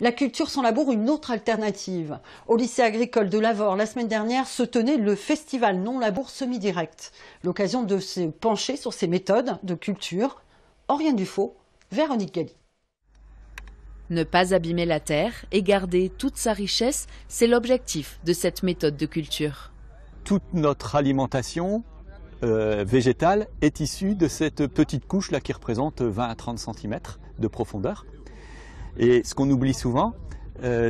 La culture sans labour, une autre alternative. Au lycée agricole de Lavore, la semaine dernière, se tenait le festival non-labour semi-direct. L'occasion de se pencher sur ces méthodes de culture. Oriane Dufaux, Véronique Galli. Ne pas abîmer la terre et garder toute sa richesse, c'est l'objectif de cette méthode de culture. Toute notre alimentation végétale est issue de cette petite couche là qui représente 20 à 30 cm de profondeur. Et ce qu'on oublie souvent,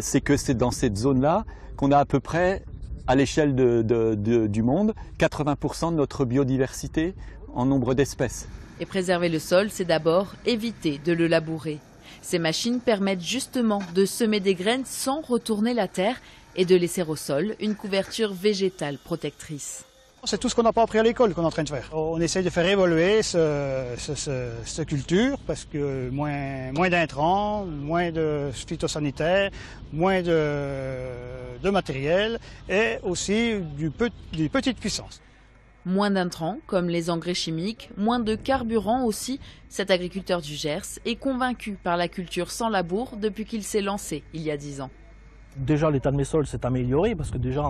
c'est que c'est dans cette zone-là qu'on a à peu près, à l'échelle du monde, 80% de notre biodiversité en nombre d'espèces. Et préserver le sol, c'est d'abord éviter de le labourer. Ces machines permettent justement de semer des graines sans retourner la terre et de laisser au sol une couverture végétale protectrice. C'est tout ce qu'on n'a pas appris à l'école qu'on est en train de faire. On essaye de faire évoluer cette culture parce que moins d'intrants, moins de phytosanitaires, moins de matériel et aussi des petites puissances. Moins d'intrants, comme les engrais chimiques, moins de carburant aussi. Cet agriculteur du Gers est convaincu par la culture sans labour depuis qu'il s'est lancé il y a 10 ans. Déjà, l'état de mes sols s'est amélioré parce que déjà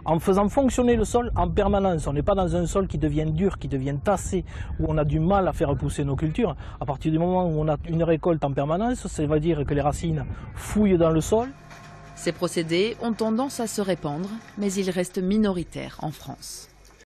en faisant fonctionner le sol en permanence, on n'est pas dans un sol qui devient dur, qui devient tassé, où on a du mal à faire pousser nos cultures. À partir du moment où on a une récolte en permanence, ça veut dire que les racines fouillent dans le sol. Ces procédés ont tendance à se répandre, mais ils restent minoritaires en France.